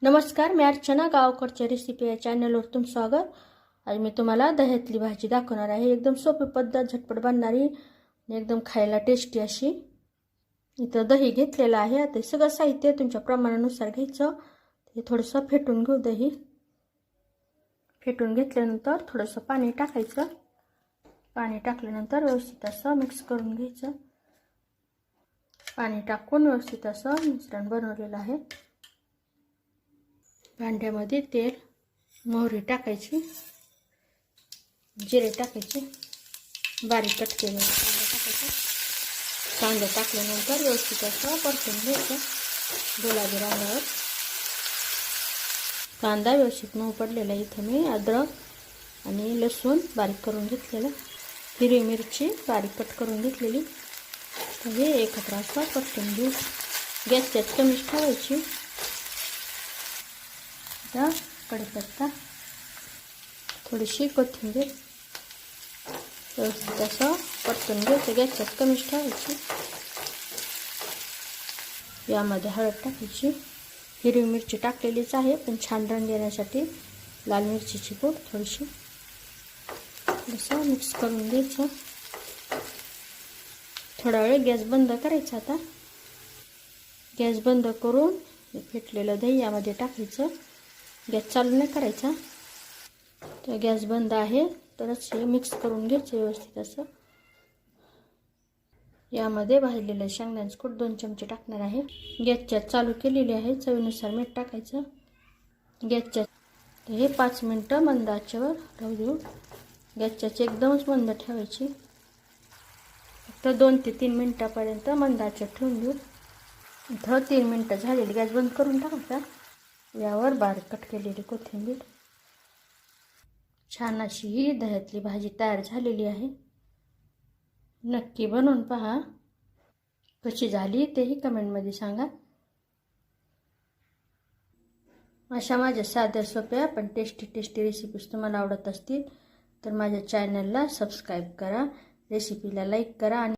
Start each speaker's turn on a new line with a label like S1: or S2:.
S1: नमस्कार, मी अर्चना गावकडच्या रेसिपी या चॅनलवर तुमचं स्वागत। आज मी तुम्हाला दह्यातली भाजी दाखवणार आहे। एकदम सोपी पद्धत, झटपट बनणारी आणि एकदम खायला टेस्टी अशी। इथं दही घेतलेलं आहे। आता सगळं साहित्य तुमच्या प्रमाणानुसार घ्यायचं। हे थोडंसं फेटून घेऊ। दही फेटून घेतल्यानंतर थोडंसं पाणी टाकायचं। पाणी टाकल्यानंतर व्यवस्थित असं मिक्स करून घ्यायचं। पाणी टाकून व्यवस्थित असं मिश्रण बनवलेलं आहे। भांड्यामध्ये तेल, मोहरी टाकायची, जिरे टाकायचे, बारीक कट केलेला कांदा टाकायचा। कांदा टाकल्यानंतर व्यवस्थित असं परतून घ्यायचं गुलाबी रंगावर। कांदा व्यवस्थित मऊ पडलेला। इथं मी अद्रक आणि लसूण बारीक करून घेतलेलं, हिरवी मिरची बारीक कट करून घेतलेली, हे एकत्र असं परतून घेऊ। गॅसची कमीच ठेवायची। कढीपत्ता, थोडीशी कोथिंबीर व्यवस्थित असं परतून घ्यायचं। गॅसची कमीच ठेवायची। यामध्ये हळद टाकायची, हिरवी मिरची टाकलेलीच आहे पण छान रंग येण्यासाठी लाल मिरचीची पूड थोडीशी, असं मिक्स करून घ्यायचं। थोडा वेळ गॅस बंद करायचा। आता गॅस बंद करून फेटलेलं दही यामध्ये टाकायचं। गॅस चालू नाही करायचा। तर गॅस बंद आहे तरच हे मिक्स करून घ्यायचं व्यवस्थित असं। यामध्ये भाजलेलं शेंगदाण्याचं कूट 2 चमचे टाकणार आहे। गॅसच्या चालू केलेली आहे। चवीनुसार मीठ टाकायचं। गॅसच्या हे 5 मिनिटं मंद आचेवर राहू देऊ। गॅसची एकदमच मंद ठेवायची। फक्त 2 ते 3 मिनिटापर्यंत मंद आचेवर ठेवून देऊ। इथं 3 मिनिटं झालेली। गॅस बंद करून टाकायचा। यावर बारीक कट केलेली कोथिंबीर। छान अशी ही दह्यातली भाजी तयार झालेली आहे। नक्की बनवून पहा। कशी झाली तेही कमेंटमध्ये सांगा। अशा माझ्या साध्या सोप्या पण टेस्टी रेसिपीज तुम्हाला आवडत असतील तर माझ्या चॅनलला सबस्क्राईब करा, रेसिपीला लाईक करा आणि